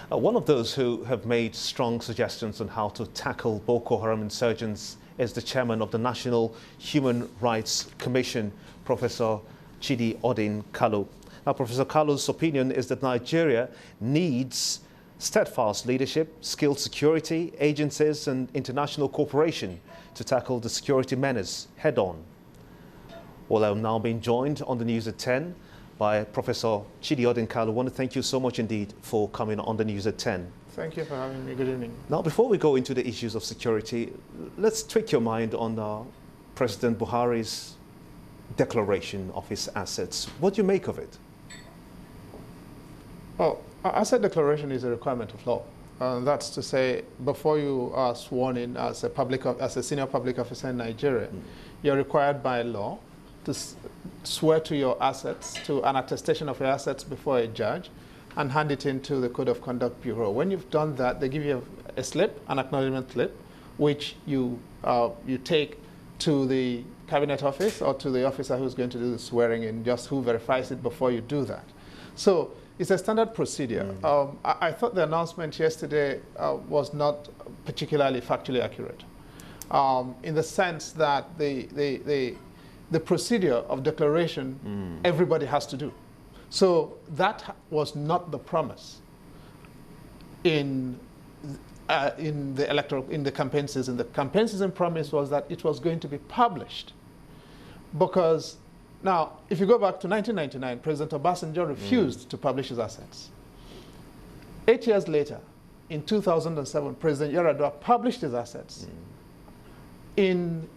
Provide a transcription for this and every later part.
One of those who have made strong suggestions on how to tackle Boko Haram insurgents is the chairman of the National Human Rights Commission, Professor Chidi Odin Kalu. Now, Professor Kalu's opinion is that Nigeria needs steadfast leadership, skilled security agencies and international cooperation to tackle the security menace head-on. Well, I'm now being joined on the news at 10 by Professor Chidi Odin Kalu. I want to thank you so much indeed for coming on the news at 10. Thank you for having me. Good evening. Now, before we go into the issues of security, let's tweak your mind on President Buhari's declaration of his assets. What do you make of it? Well, asset declaration is a requirement of law. That's to say, before you are sworn in as a senior public officer in Nigeria, you're required by law to swear to your assets, to an attestation of your assets before a judge, and hand it into the Code of Conduct Bureau. When you've done that, they give you a slip, an acknowledgement slip, which you take to the Cabinet Office or to the officer who's going to do the swearing in, just who verifies it before you do that. So it's a standard procedure. I thought the announcement yesterday was not particularly factually accurate, in the sense that the procedure of declaration, everybody has to do. So that was not the promise in the campaign season. The campaign season promise was that it was going to be published, because now, if you go back to 1999, President Obasanjo refused to publish his assets. 8 years later, in 2007, President Yar'Adua published his assets. When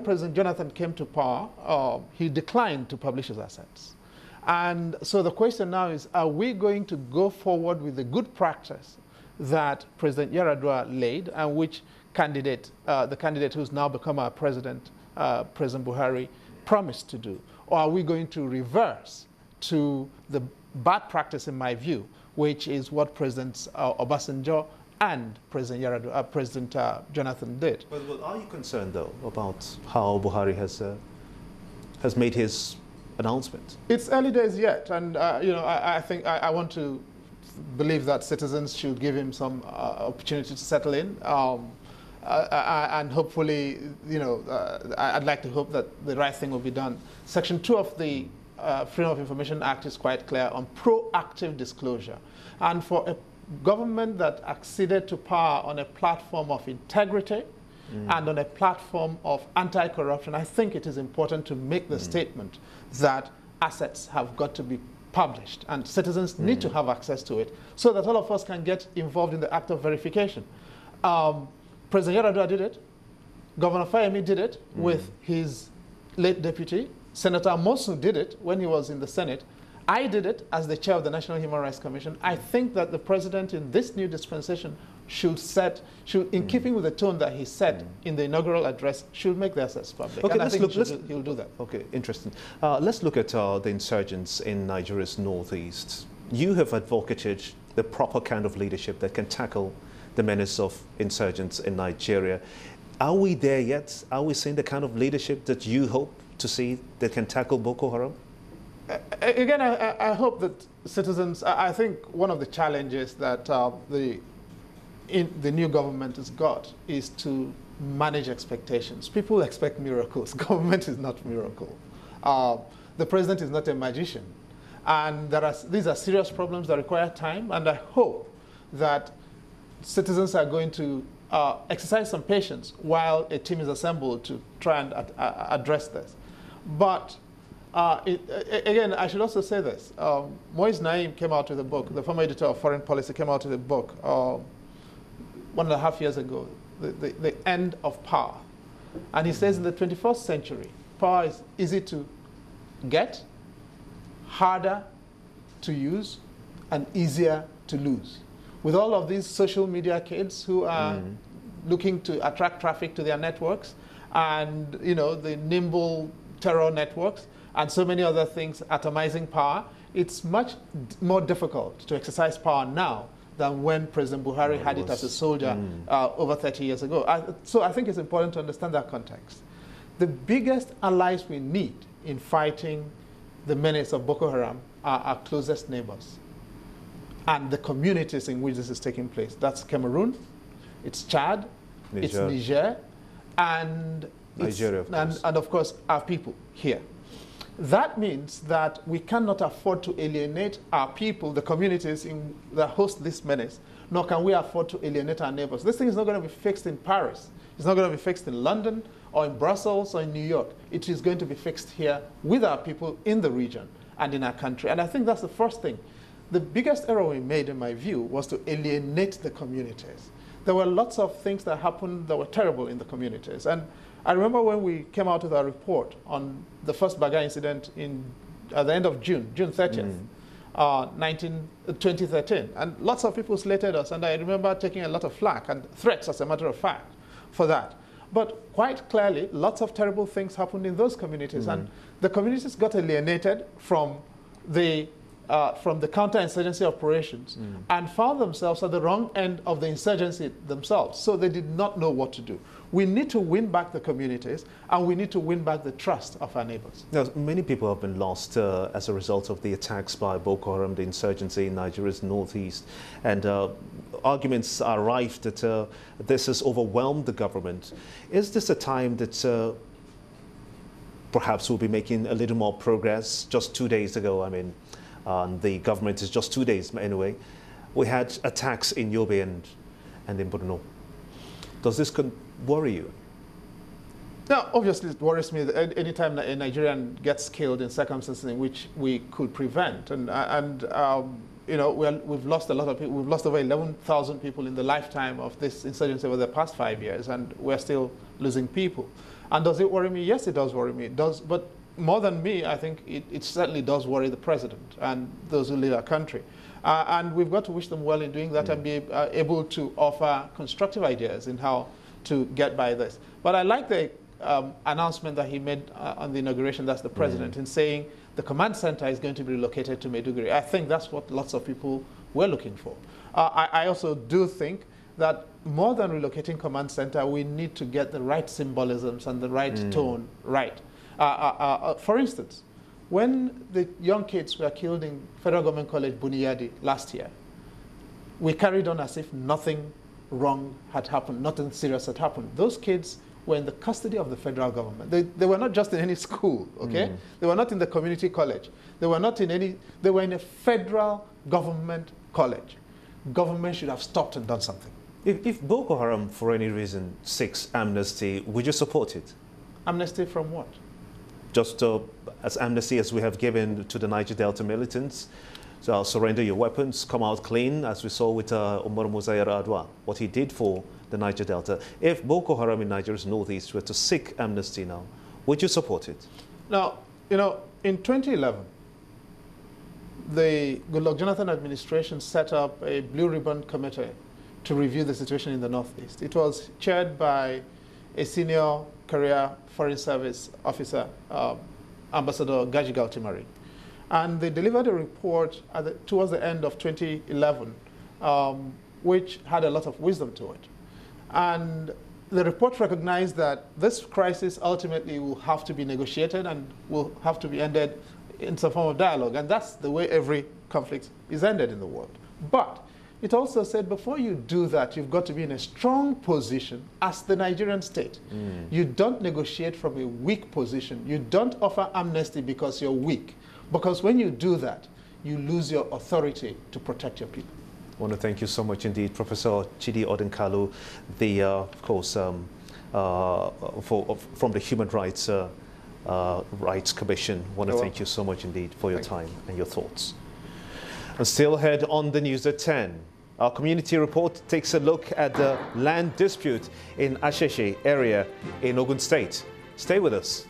President Jonathan came to power, he declined to publish his assets. And so the question now is, are we going to go forward with the good practice that President Yar'Adua laid, and which candidate, the candidate who's now become our president, President Buhari, promised to do? Or are we going to reverse to the bad practice, in my view, which is what President Obasanjo and President Jonathan did? But are you concerned, though, about how Buhari has made his announcement? It's early days yet, and I think I want to believe that citizens should give him some opportunity to settle in. And hopefully, I'd like to hope that the right thing will be done. Section 2 of the Freedom of Information Act is quite clear on proactive disclosure. And for a government that acceded to power on a platform of integrity and on a platform of anti-corruption, I think it is important to make the statement that assets have got to be published and citizens need to have access to it, so that all of us can get involved in the act of verification. President Yar'Adua did it. Governor Fayemi did it with his late deputy. Senator Amosu did it when he was in the Senate. I did it as the chair of the National Human Rights Commission. I think that the president in this new dispensation should, in keeping with the tone that he set in the inaugural address, should make the assets public. Okay, and I think he'll do that. Okay, interesting. Let's look at the insurgents in Nigeria's northeast. You have advocated the proper kind of leadership that can tackle the menace of insurgents in Nigeria. Are we there yet? Are we seeing the kind of leadership that you hope to see that can tackle Boko Haram? Again, I hope that citizens, I think one of the challenges that the new government has got is to manage expectations. People expect miracles. Government is not miracle. The president is not a magician. And these are serious problems that require time, and I hope that citizens are going to exercise some patience while a team is assembled to try and address this. But again, I should also say this. Moise Naim came out with a book, the former editor of Foreign Policy came out with a book 1.5 years ago, The End of Power. And he says in the 21st century, power is easy to get, harder to use, and easier to lose. With all of these social media kids who are looking to attract traffic to their networks, and the nimble terror networks, and so many other things atomizing power, it's much more difficult to exercise power now than when President Buhari had it as a soldier over 30 years ago. So I think it's important to understand that context. The biggest allies we need in fighting the menace of Boko Haram are our closest neighbors. and the communities in which this is taking place. That's Cameroon, it's Chad, it's Niger, and Nigeria, of course. And of course our people here. That means that we cannot afford to alienate our people, the communities that host this menace, nor can we afford to alienate our neighbors. This thing is not going to be fixed in Paris. It's not going to be fixed in London or in Brussels or in New York. It is going to be fixed here with our people in the region and in our country. And I think that's the first thing. The biggest error we made, in my view, was to alienate the communities. There were lots of things that happened that were terrible in the communities. And I remember when we came out with our report on the first Baga incident at the end of June 30th, 2013. And lots of people slated us, and I remember taking a lot of flack and threats, as a matter of fact, for that. But quite clearly, lots of terrible things happened in those communities, and the communities got alienated from the counterinsurgency operations and found themselves at the wrong end of the insurgency themselves. So they did not know what to do. We need to win back the communities, and we need to win back the trust of our neighbors. Now, many people have been lost as a result of the attacks by Boko Haram, the insurgency in Nigeria's northeast. And arguments are rife that this has overwhelmed the government. Is this a time that perhaps we'll be making a little more progress? Just 2 days ago, I mean, the government is just 2 days anyway, we had attacks in Yobe and in Borno. Does this worry you? Now, obviously, it worries me that any time that a Nigerian gets killed in circumstances in which we could prevent. And you know, we've lost a lot of people. We've lost over 11,000 people in the lifetime of this insurgency over the past 5 years, and we're still losing people. And does it worry me? Yes, it does worry me. It does, but more than me, I think it certainly does worry the president and those who lead our country. And we've got to wish them well in doing that and be able to offer constructive ideas in how to get by this. But I like the announcement that he made on the inauguration, that's the president, in saying the command center is going to be relocated to Maiduguri. I think that's what lots of people were looking for. I also do think that more than relocating command center, we need to get the right symbolisms and the right tone right. For instance, when the young kids were killed in Federal Government College, Buniyadi, last year, we carried on as if nothing wrong had happened, nothing serious had happened. Those kids were in the custody of the federal government. They were not just in any school, okay? They were not in the community college. They were not in any, they were in a federal government college. Government should have stopped and done something. If Boko Haram, for any reason, seeks amnesty, would you support it? Amnesty from what? Just as amnesty as we have given to the Niger Delta militants, so surrender your weapons, come out clean, as we saw with Umar Musa Yar'Adua, what he did for the Niger Delta. If Boko Haram in Nigeria's northeast were to seek amnesty now, would you support it? Now, you know, in 2011, the Goodluck Jonathan administration set up a Blue Ribbon Committee to review the situation in the northeast. It was chaired by a senior career foreign service officer, Ambassador Gaji Galtimari. And they delivered a report towards the end of 2011, which had a lot of wisdom to it. And the report recognized that this crisis ultimately will have to be negotiated and will have to be ended in some form of dialogue. And that's the way every conflict is ended in the world. But it also said before you do that, you've got to be in a strong position as the Nigerian state. You don't negotiate from a weak position. You don't offer amnesty because you're weak. Because when you do that, you lose your authority to protect your people. I want to thank you so much indeed, Professor Chidi Odin Kalu, the, of course, from the Human Rights Commission. I want to thank you so much indeed for your time and your thoughts. And still ahead on the news at 10. Our community report takes a look at the land dispute in Asheshe area in Ogun State. Stay with us.